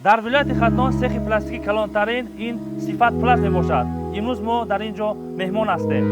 дар вилояти Хатнон сехи пластики калонтарин ин Сифат Пласт мебошад. имрӯз мо дар ин ҷо меҳмон ҳастем.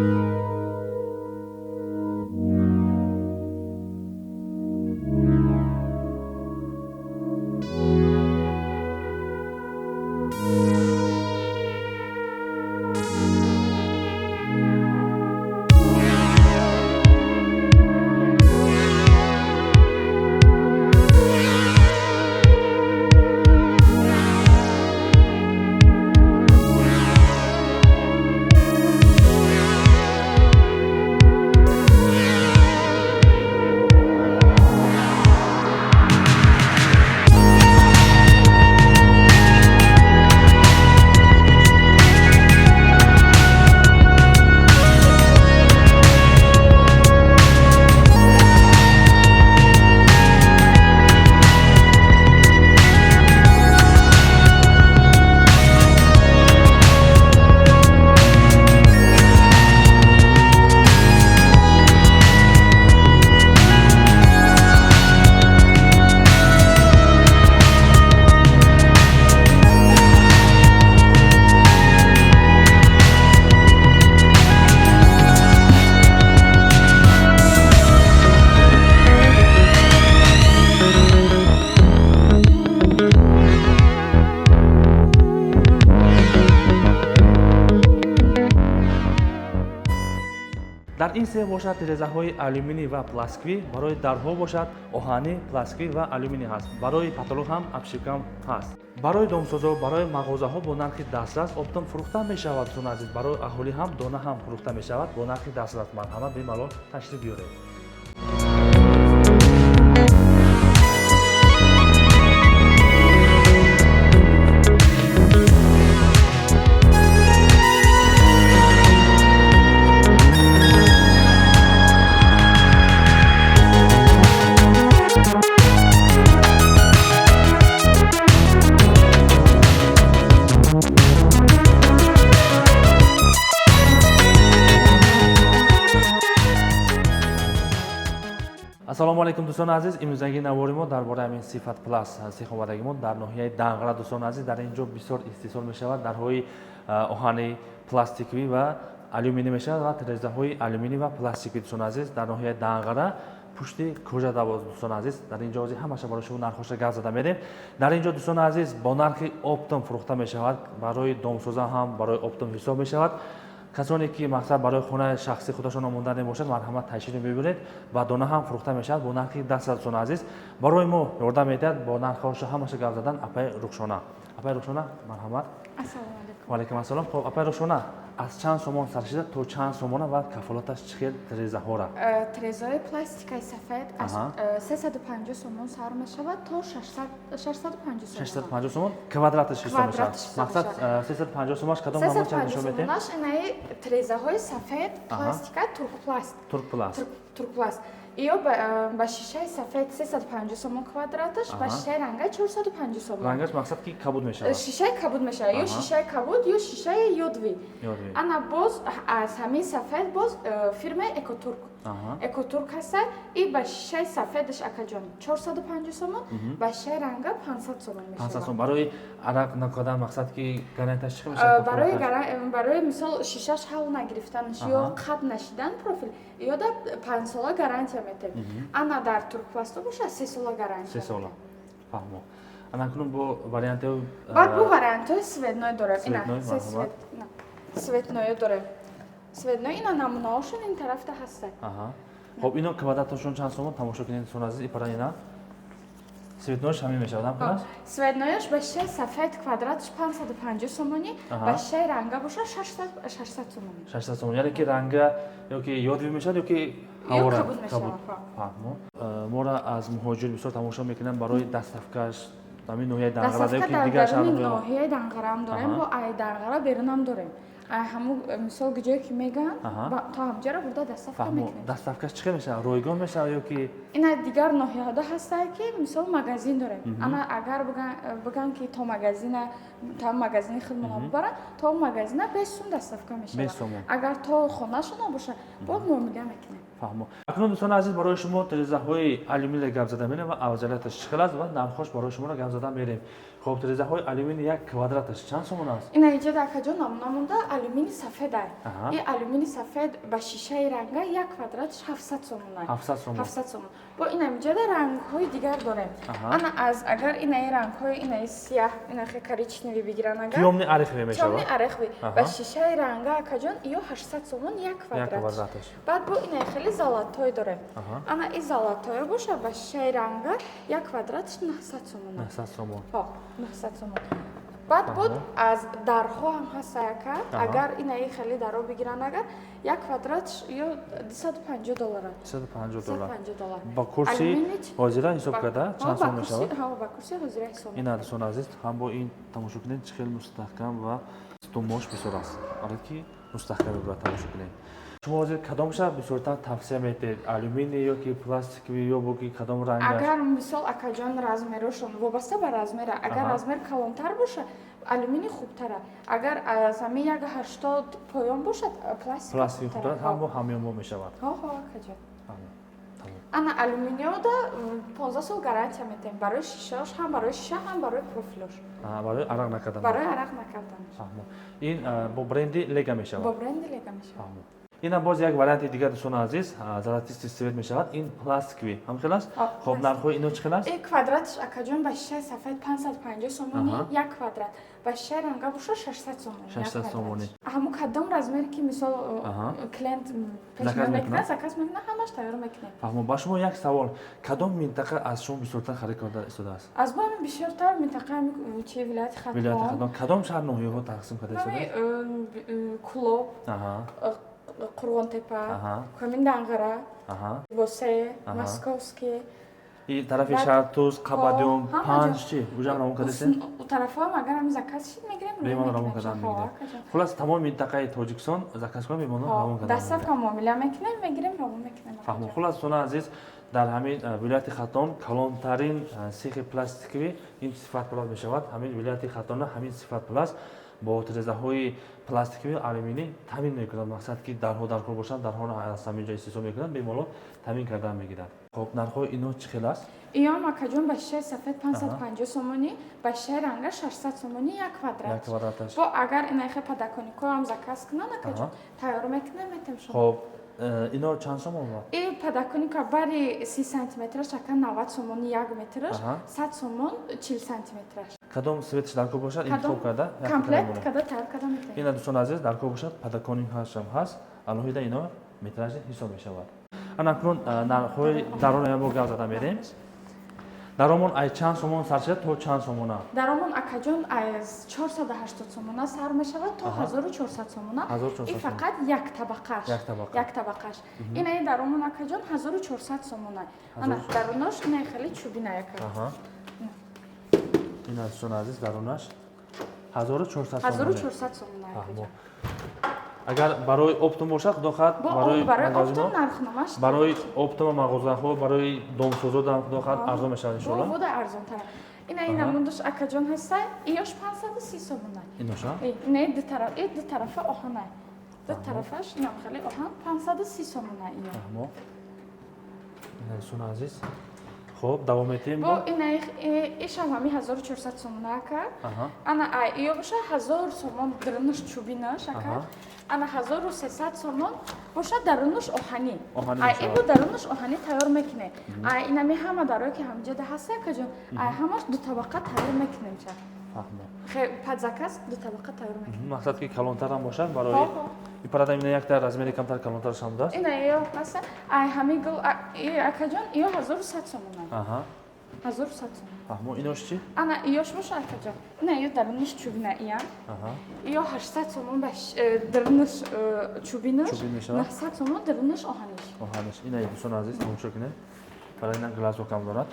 дар ин сех бошад тирезаҳои алюминӣ ва пластикӣ, барои дарҳо бошад оҳанӣ, пластикӣ ва алюминӣ ҳаст. Барои паталон ҳам обшивкам ҳаст. Барои домсозо, барои мағозаҳо бо нархи дастрас оптом фурӯхта мешавад. Дӯстон азиз, барои аҳолӣ ҳам дона ҳам фурӯхта мешавад бо нархи дастрас. Марҳамат, бемалол ташриф биёред. ассалому алайкум дӯстони азиз, имрӯзаги навори мо дар бораи ҳамин Сифат Пласт сех омадаги мо дар ноҳияи Дангара. Дӯстони азиз, дар ин ҷо бисёр истеҳсол мешавад дарҳои оҳани пластикӣ ва алюминӣ мешавад ва тирезаҳои алюминӣ ва пластикӣ. Дӯстони азиз, дар ноҳияи Дангара пушти кӯжа давоз. Дӯстони азиз, дар ин ҷо ҳамаша барои шумо нархоша гап зада мерем. Дар ин ҷо дӯстони азиз, бо нархи оптом фурӯхта мешавад. Барои домсоза ҳам барои оптом ҳисоб мешавад. касоне ки мақсад барои хонаи шахсӣ худашон монда мебошад, марҳамат ташриф бибуред ва дона ҳам фурӯхта мешавад бо нархи дастас. Дӯстони азиз, барои мо ёрдам медиҳад бо нархоша ҳамаша гап задан. Апай Рухшона, апай Рухшона, марҳамат. Ассалому алайкум. Ва алайкум ассалом. Хоб, апай Рухшона, аз чанд сомон саршида то чанд сомона ва кафолаташ чӣ хел тирезаҳора? Тирезаҳои пластикаи сафед аз 350 сомон сар мешавад то 650 сомон. 650 сомон квадраташ ҳисоб мешавад. Мақсад 350 сомонаш кадом намуд чак нишон метем? 350 сомонаш инаи тирезаҳои сафед пластика туркпласт. Туркпласт. Туркпласт. Иё ба шишаи сафед 350 сомон квадраташ, ба шишаи ранга 450 сомон. Рангаш мақсад ки кабуд мешавад. Шишаи кабуд мешавад, ё шишаи кабуд, ё шишаи ёдвӣ. Ана боз аз ҳамин сафед боз фирмаи Экотурк. Экотурк ҳаста. И ба шишаи сафедаш акаҷон 450 сомон, ба шишаи ранга 500 сомон мешавад. 500 сомон. Барои арақ накардан мақсад ки гарантияш чӣ мешавад? Барои мисол шишаш ҳал нагирифтанаш ё қат нашидан профил, ё дар 5 сола гарантия метем. Ана дар туркпласту боша 3 сола гарантия. 3 сола. Фаҳмо. Ана кунун бо вариантаи бо вариантаи светной дорем. Ина светной дорем. Светной ина намунаошон ин тарафта ҳаста. Хоб, ино квадратошон чанд сомон тамошо кунед дӯстон азиз, ипара ина. Светнойш ҳамин мешавад, ҳам? Светнойш ба шишаи сафед квадраташ 550 сомонӣ, ба шишаи ранга боша 600 сомонӣ. 600 сомон. Яъне ки ранга ёки ёдвӣ мешавад ёки ҳавора кабуд мешавад. Фаҳмо. Мора аз муҳоҷир бисёр тамошо мекунам барои дастафкаш ҳамин ноҳияи Дангара ёки дигар шаҳрҳо. Ноҳияи Дангара ҳам дорем, бо ай Дангара берун ҳам дорем. ҳамун мисол ҷое ки мегӯян то ҳамҷоро бурда дастафка мекунем. Дастафкаш чӣ хел мешавад? Ройгон мешавад ёки ина дигар ноҳияҳода ҳастанд ки мисол магазин дорем. Ана агар бигӯян ки то магазини хидмона бибаранд, то магазина 20 сум дастафка мешавад. Агар то хонашона боша бо муомила мекунем. Фаҳмо. акнун дӯстони азиз барои шумо тирезаҳои алюминиро гап зада мерем ва авзалияташ чӣ хел аст ва нархош барои шуморо гап зада мерем. Хоб тирезаҳои алюмини як квадраташ чанд сомон аст? ина иҷода акаҷон намуна монда алюмини сафед ай. И алюмини сафед ба шишаи ранга як квадратш 700 сомон ай. 700 сомон. 700 сомон. Бо ина иҷода рангҳои дигар дорем. Ана аз агар инаи рангҳои инаи сияҳ, инахе коричневӣ бигиран агар. Тёмни арехви мешавад. Тёмни арехви. Ба шишаи ранга акаҷон иё 800 сомон як квадратш. Баъд бо инаи хели золатой дорем. Ана и золатое боша ба шишаи ранга як квадратш 900 сомон. 900 сомон. 900 сомон. Баъд буд аз дарҳо ҳам ҳаста яка, агар инаи хели дарҳо бигиран агар як квадратш ё $250. $250. Ба курси ҳозира ҳисоб карда чанд сом мешавад? Ба курси ҳозира ҳисоб. Ина дӯстони азиз, ҳам бо ин тамошо кунед чӣ хел мустаҳкам ва стумош бисёр аст. Алки мустаҳкаме бура тамошо кунед. Шумо ҳозир кадомша бисёртар тавсия метед? Алюмини ёки пластикови ё боки кадом ранга? Агар мисол акаҷон размерошон вобаста ба размера, агар размер калонтар боша, алюмини хубтара. Агар аз ҳамин 180 поён бошад, пластик хубтара. Ҳам бо ҳамёнбо мешавад. акаҷон. Ана алюминиода 15 сол гарантия метем. Барои шишааш ҳам барои шиша, ҳам барои профилош. Барои арақ накардан. Барои арақ накардан. Ин бо бренди Лега мешавад. Бо бренди Лега мешавад. ина боз як варианти дигар дӯстони азиз, золотисти свет мешавад. Ин пластикови ҳам хел аст. Хоб нархҳои ино чӣ хел аст? Ин квадратш акаҷон ба шишаи сафед 550 сомони як квадрат. Ба шишаи ранга боша 600 сомони. 600 сомони. Ҳамон кадом размери ки мисол клиент пешниҳод мекунад, заказ мекунад, ҳамаш тайёр мекунем. Фаҳмо, ба шумо як савол. Кадом минтақа аз шумо бисёртар харид карда истодааст? Аз мо бисёртар минтақаи чи вилояти Хатлон. Вилояти Хатлон. Кадом шаҳр ноҳияҳо тақсим карда истодааст? Кулоб, Қурғонтепа, Камин Дангара, Босе, Московский. И тарафи Шартуз, Қабадиём, Панҷ чи? Уҷа рамон кардасен? У тарафам агар ҳам заказ шид мегирем. Бемон рамон кардан мегирем. Хулас тамом минтақаи Тоҷикистон заказ кунам бемон рамон кардан. Дастафка муомила мекунем, мегирем, рамон мекунем. Фаҳмо. Хулас дӯстони азиз, дар ҳамин вилояти Хатлон калонтарин сехи пластикови ин Сифат Плас мешавад. Ҳамин вилояти Хатлона ҳамин Сифат Плас бо тирезаҳои пластикови алюмини тамин мекунад. Мақсад ки дарҳо дархор бошанд, дарҳоро аз ҳаминҷо истифода мекунанд, бемоло тамин кардан мегирад. Хоб нархҳои ино чӣ хел аст? Иём акаҷон ба шишаи сафед 550 сомони, ба шишаи ранга 600 сомони як квадрат. Як квадраташ. Бо агар инаихе падаконико ҳам заказ кунанд акаҷон тайёр мекунем метем шумо. Хоб ино чанд сомон буд? И падаконика бари 30 сантиметраш ака 90 сомони 1 метраш, 100 сомон 40 сантиметраш. Кадом светиш дар ко бошад интихоб карда? Комплект када тайёр карда метем. Ина дӯстони азиз, дар ко бошад падаконикаш ҳам ҳаст. Алоҳида ино метражи ҳисоб мешавад. Ана акнун нархҳои даронаям бо гап зада мерем. Даромон ай чанд сомон саршед то чанд сомона? Даромон акаҷон аз 480 сомона сар мешавад то 1400 сомона. И фақат як табақаш. Як табақаш. Инаи даромон акаҷон 1400 сомона. Ана даронош инаи хели чӯбина яка. Ина дӯстони азиз, даронаш 1400 сомона. 1400 сомона. Агар барои оптом бошад, худохат барои оптом нархномаш. Барои оптом мағозаҳо, барои домсозо дар худохат арзон мешавад иншоалло. Буда арзонтар. Ина мундаш акаҷон ҳаста, иёш 530 сомона. Иноша? Не ду тарафа оҳана. Ду тарафаш инам хели оҳан 530 сомона иё. Фаҳмо. Ина дӯстони азиз. Хоб, давом метем. Бо инаи ишам ҳами 1400 сомона ака. Ана ай иё боша 1000 сомон дирнуш чӯбинаш ака. Ана 1300 сомон боша дарунуш оҳанӣ. Ай ибо дарунуш оҳанӣ тайёр мекунем. Ай инами ҳама дарое ки ҳамҷода ҳаст акаҷон, ай ҳамаш ду табақа тайёр мекунем ча. Фаҳмо. Падзаказ ду табақа тайёр мекунем. Мақсад ки калонтар ҳам бошад барои ипарада ина якта размери камтар калонтараш ҳам даст. Ина иё ҳаста. Ай ҳами гул акаҷон иё 1100 сомона. 1100 сомон. Фаҳмо, инош чӣ? Ана иёш боша акаҷон. Ина иё дарунуш чӯбина иян. Иё 800 сомон ба дарунуш чӯбинаш. 900 сомон дарунуш оҳаниш. Оҳаниш. Ина дӯстони азиз, тамошо кунед. Барои ина глазо кам дорад.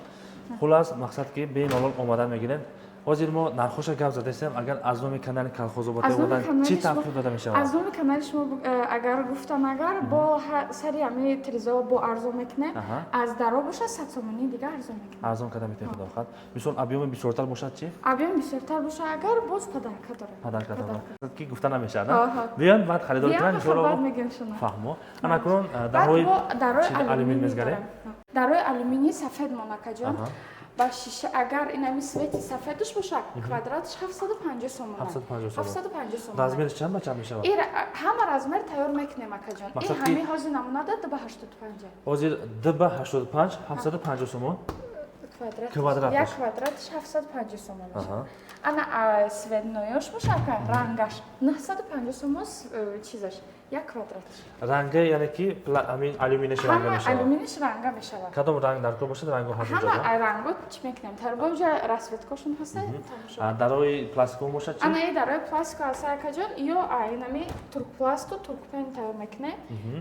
Хулас мақсад ки бемалол омадан мегиред. Hozir ما narxo'sha gap zadasem agar az nomi kanali kolxozobod bodan chi tafsir dada meshawad? از نام کانال شما اگر گفتم اگر با سری همین تریزا با ارزون میکنه از درا باشه 100 تومانی دیگه ارزون میکنه. ارزون کدام میتونه خدا بخواد. مثلا ابیوم بیشتر باشد چی؟ ابیوم بیشتر باشه اگر باز پدرکا داره. پدرکا داره. کی گفتن نمیشه نه؟ بیان بعد خریدار کردن بعد میگم شما. فهمو. انا کنون درای آلومینی میزگره. درای آلومینی سفید موناکاجون. با شیشه اگر این همی سویتی سفیدش باشه کوادراتش 750 سومونه 750 سومونه رزمرش چند میشه؟ این همه رزمر تیار میکنیم اکا جان این همه حاضر نمونه داد به 85 حاضر به 85 750 سومون کوادراتش یک کوادراتش 750 سومونه انا سویدنویش باشه که رنگش 950 سومون چیزش یک کوادراتش رنگ یعنی کی همین آلومینیش رنگ میشه آلومینیش رنگ میشه کدام رنگ در کو باشه رنگو هست اونجا همه رنگو چی میکنیم تربوجا رسوتکوشون هست درای پلاستیکو باشه چی انا ای درای پلاستیک هست کجا یا اینمی ترک پلاست و ترک پن تر میکنه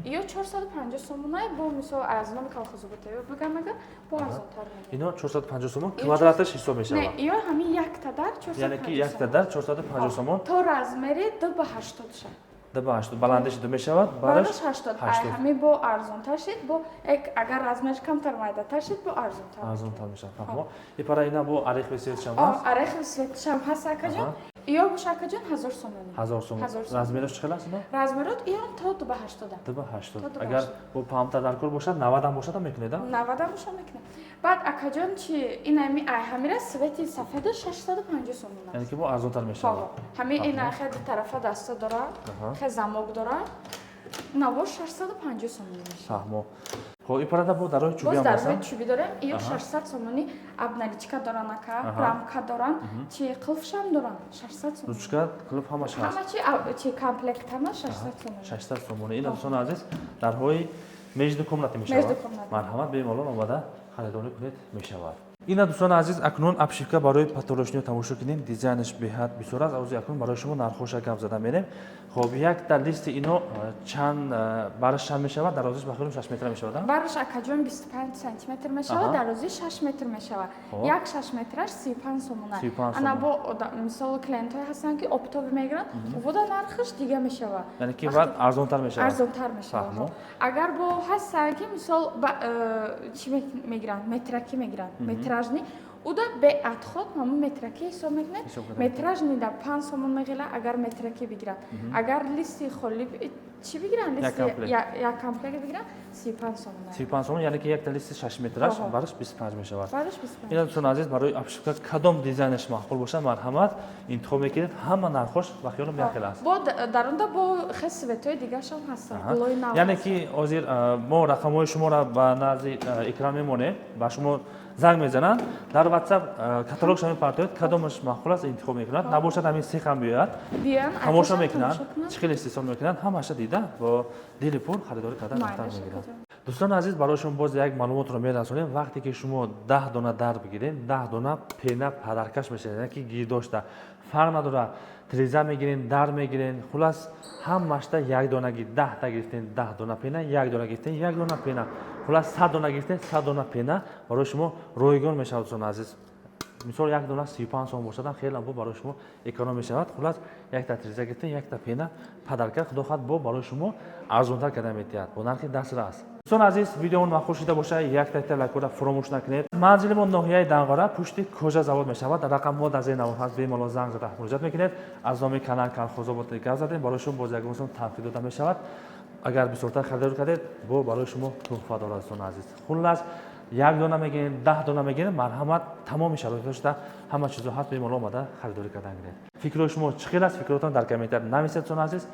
یا 450 سومونه با مثلا از نام کالخوزبوت بگم اگر با ارزان تر اینا 450 سومون کوادراتش حساب میشه نه یا همین یک تدر 450 یعنی کی یک تدر 450 سومون تو رزمری 2 به 80 شه 2 به 80 بلندش 2 میشود بالش 80 همین با ارزان تر شد با اگر رزمش کمتر مایده تر شد با ارزان تر میشه فهمو این برای اینا با عریق وسیت شما عریق وسیت شما هست کجا یا باشه کجا 1000 سومون 1000 سومون رزمرش چقدر است اینا رزمرات ایران تا 2 به 80 2 به 80 اگر با پامتا در کار باشد 90 هم باشد میکنه 90 هم باشه میکنه بعد اکاجان چی این همیره سویتی سفید 650 سومون یعنی که با ارزان تر میشه همین این خیلی طرف دسته داره خیلی زموگ داره نواش 650 سومون میشه فهمو خب این پرده با درای چوبی هم هستن باز چوبی داره یا 600 سومونی ابنالیچکا دارن اکا رامکا دارن چی قلفش هم دارن 600 سومون روچکا قلف همش هست همه چی کامپلکت همه 600 سومون 600 سومون این دوستان عزیز درهای مجد کمناتی میشود مرحمت به مالون آماده خریداری کنید میشود اینا دوستان عزیز اکنون ابشیفکا برای پاتولوژی تماشا کنیم دیزاینش بهت بسیار است از اکنون برای شما نرخوش گپ زده میریم خب یک در لیست اینو چند برش چند میشود درازیش بخیرم 6 متر میشود برش اکاجون 25 سانتی متر میشود درازی 6 متر میشود یک 6 مترش 35 سومونه انا با مثال کلاینت های هستن که اپتوب میگیرن و نرخش دیگه میشود یعنی که بعد ارزان تر میشود ارزان تر میشود اگر با هست که مثال چی میگیرن مترکی میگیرن متراژنی او دا به ادخود همون مترکی حساب میکنه متراژ نیده 5 سومون میگیره اگر مترکی بگیرن اگر لیستی خالی چی بگیرن لیست یک کامپلکت بگیرن 35 سومون 35 سومون یعنی که یک لیست 6 مترش برش 25 میشود برش 25 اینا دوستان عزیز برای ابشیفکا کدام دیزاینش معقول باشه مرحمت انتخاب میکنید همه نرخش و خیال میاخیل است با در اون با خصوصیت‌های دیگه هم هستن یعنی که حاضر ما رقم‌های شما را به نزد اکرام میمونه با شما زنگ میزنن در واتساپ کاتالوگ شما پارتوید کدامش معقول است انتخاب میکنند نباشد همین سه خم بیاد تماشا میکنن چه استفاده میکنن همش دیده با دل پر خریداری کردن بهتر میگیرن دوستان عزیز برای شما باز یک معلومات رو میرسونیم وقتی که شما 10 دانه در بگیرید 10 دانه پینه پدرکش میشه یعنی که گیر داشته فرق نداره تریزه میگیرین در میگیرین خلاص همش تا یک دانه گیر 10 تا گرفتین 10 دانه پینه یک دانه گرفتین یک دانه پینه خلاص 100 دانه گرفتین 100 دانه پینه برای شما رایگان میشه دوستان عزیز مثال یک دانه 35 سوم باشد خیلی هم برای شما اکونومی میشود خلاص یک تا تریزه گرفتین یک تا پینه پدرکش خدا خواهد برای شما ارزان‌تر کردن میتید با نرخ دست راست دوستان عزیز ویدیو معقول شده باشه یک تا لایک را فراموش نکنید منزلمون ناحیه دنقره پشت کجا زواد میشود رقم ها در ذهن هست به مالا زنگ زده مراجعه میکنید از نام کانال کالخوزاباد گپ زدیم برای شما باز یک مثلا تخفیف داده میشود اگر بسیارتر خریداری کردید برای شما تحفه داره دوستان عزیز خلاص یک دانه میگین 10 دانه میگین مرحمت تمام شرایطش داشته همه چیزا هست به مالا اومده خریداری کردن گیرید فکر شما چقدر است فکراتون در کامنت نویسید دوستان عزیز